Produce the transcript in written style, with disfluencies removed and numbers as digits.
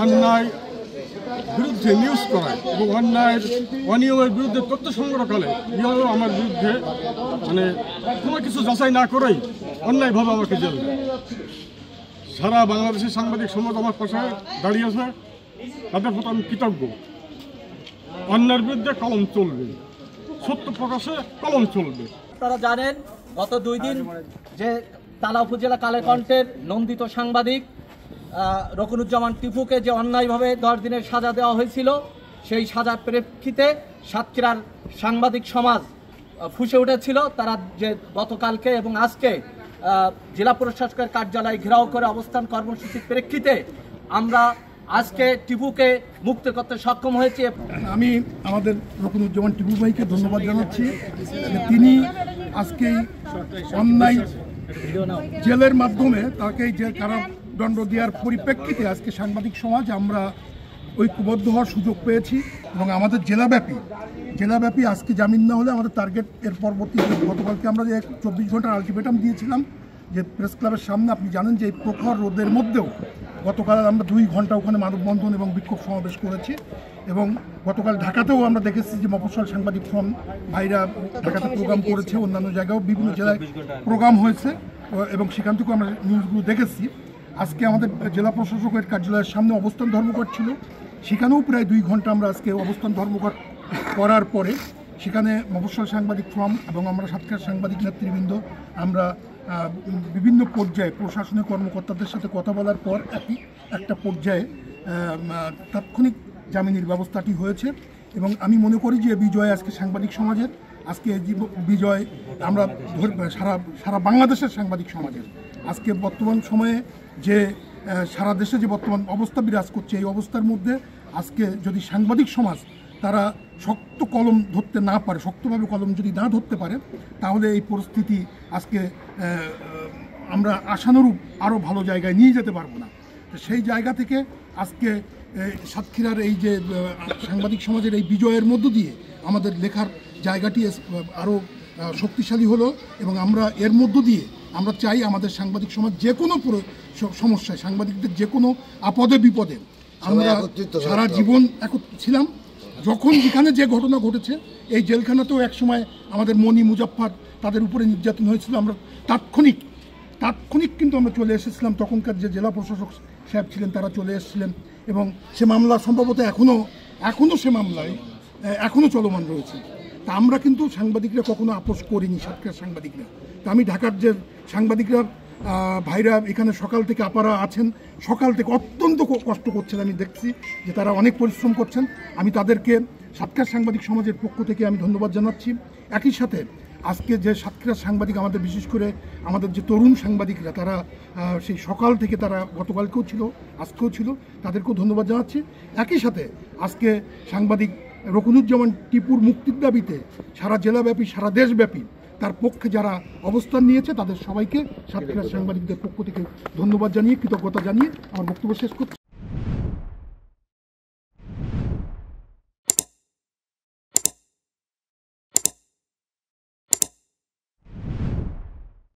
অন্যায় বিরুদ্ধে নিউজ করায় এবং অনিয়মের বিরুদ্ধে তথ্য সংগ্রহকালে ইহাও আমার বিরুদ্ধে মানে কোনো কিছু যাচাই না করেই অন্যায়ভাবে আমাকে জেল দেয়। সারা বাংলাদেশের সাংবাদিক সমাজ আমার পাশে দাঁড়িয়েছে, তাদের প্রতি আমি কৃতজ্ঞ। অন্যায়ের বিরুদ্ধে কলম চলবে, সত্য প্রকাশে কলম চলবে। আপনারা জানেন গত 2 দিন যে তালা উপজেলা কালেকণ্ঠের নন্দিত সাংবাদিক রকুনুজ্জামান টিপুকে যে অন্যায়ভাবে 10 দিনের সাজা দেওয়া হয়েছিল, সেই সাজার প্রেক্ষিতে সাতক্ষীরার সাংবাদিক সমাজ ফুঁসে উঠেছিল। তারা যে গতকালকে এবং আজকে জেলা প্রশাসকের কার্যালয় ঘেরাও করে অবস্থান কর্মসূচির প্রেক্ষিতে আমরা আজকে টিপুকে মুক্ত করতে সক্ষম হয়েছে। আমি আমাদের রকুনুজ্জামান টিপু ভাইকে ধন্যবাদ জানাচ্ছি। তিনি আজকে অন্যায় জেলের মাধ্যমে তাকে যে কারাদণ্ড দেওয়ার পরিপ্রেক্ষিতে আজকে সাংবাদিক সমাজ আমরা ঐক্যবদ্ধ হওয়ার সুযোগ পেয়েছি এবং আমাদের জেলাব্যাপী আজকে জামিন না হলে আমাদের টার্গেট এর পরবর্তী গতকালকে আমরা যে 24 ঘন্টার আলটিমেটাম দিয়েছিলাম যে প্রেস ক্লাবের সামনে, আপনি জানেন যে এই প্রখর রোদের মধ্যেও গতকাল আমরা 2 ঘন্টা ওখানে মানববন্ধন এবং বিক্ষোভ সমাবেশ করেছি এবং গতকাল ঢাকাতেও আমরা দেখেছি যে মফস্বল সাংবাদিক ফ্রম ভাইরা ঢাকাতে প্রোগ্রাম করেছে, অন্যান্য জায়গায়ও বিভিন্ন জেলায় প্রোগ্রাম হয়েছে এবং সেখান থেকেও আমরা নিউজগুলো দেখেছি। আজকে আমাদের জেলা প্রশাসকের কার্যালয়ের সামনে অবস্থান ধর্মঘট ছিল, সেখানেও প্রায় 2 ঘন্টা আমরা আজকে অবস্থান ধর্মঘট করার পরে সেখানে মফস্বল সাংবাদিক ফ্রম এবং আমরা সাতক্ষীরা সাংবাদিক নেতৃবৃন্দ আমরা বিভিন্ন পর্যায়ে প্রশাসনিক কর্মকর্তাদের সাথে কথা বলার পর একটা পর্যায়ে তাৎক্ষণিক জামিনের ব্যবস্থাটি হয়েছে এবং আমি মনে করি যে বিজয় আজকে সাংবাদিক সমাজের, আজকে বিজয় আমরা সারা বাংলাদেশের সাংবাদিক সমাজের। আজকে বর্তমান সময়ে যে সারা দেশে যে বর্তমান অবস্থা বিরাজ করছে, এই অবস্থার মধ্যে আজকে যদি সাংবাদিক সমাজ তারা শক্ত কলম ধরতে না পারে, শক্তভাবে কলম যদি না ধরতে পারে, তাহলে এই পরিস্থিতি আজকে আমরা আশানুরূপ আরও ভালো জায়গায় নিয়ে যেতে পারবো না। সেই জায়গা থেকে আজকে সাতক্ষীরার এই যে সাংবাদিক সমাজের এই বিজয়ের মধ্য দিয়ে আমাদের লেখার জায়গাটি আরও শক্তিশালী হলো এবং আমরা এর মধ্য দিয়ে আমরা চাই আমাদের সাংবাদিক সমাজ যে কোনো সমস্যায়, সাংবাদিকদের যে কোনো আপদে বিপদে আমরা সারা জীবন একত্র ছিলাম। যখন যেখানে যে ঘটনা ঘটেছে, এই জেলখানাতেও একসময় আমাদের মনি মুজাফফর তাদের উপরে নির্যাতন হয়েছিল, আমরা তাৎক্ষণিক কিন্তু আমরা চলে এসেছিলাম। তখনকার যে জেলা প্রশাসক সাহেব ছিলেন তারা চলে এসেছিলেন এবং সে মামলা সম্ভবত এখনও সে মামলায় এখনও চলমান রয়েছে। তা আমরা কিন্তু সাংবাদিকরা কখনো আপোষ করিনি, সাতক্ষীরার সাংবাদিকরা। তা আমি ঢাকার যে সাংবাদিকরা ভাইরা এখানে সকাল থেকে আপারা আছেন, সকাল থেকে অত্যন্ত কষ্ট করছেন, আমি দেখছি যে তারা অনেক পরিশ্রম করছেন। আমি তাদেরকে সাতক্ষীরা সাংবাদিক সমাজের পক্ষ থেকে আমি ধন্যবাদ জানাচ্ছি। একই সাথে আজকে যে সাতক্ষীরার সাংবাদিক আমাদের, বিশেষ করে আমাদের যে তরুণ সাংবাদিকরা, তারা সেই সকাল থেকে তারা গতকালকেও ছিল, আজকেও ছিল, তাদেরকেও ধন্যবাদ জানাচ্ছি। একই সাথে আজকে সাংবাদিক রকুনুজ্জামান টিপুর মুক্তির দাবিতে সারা জেলাব্যাপী, সারা দেশব্যাপী তার পক্ষে যারা অবস্থান নিয়েছে তাদের সবাইকে সাতক্ষীরার সাংবাদিকদের পক্ষ থেকে ধন্যবাদ জানিয়ে, কৃতজ্ঞতা জানিয়ে আমার বক্তব্য শেষ করছি।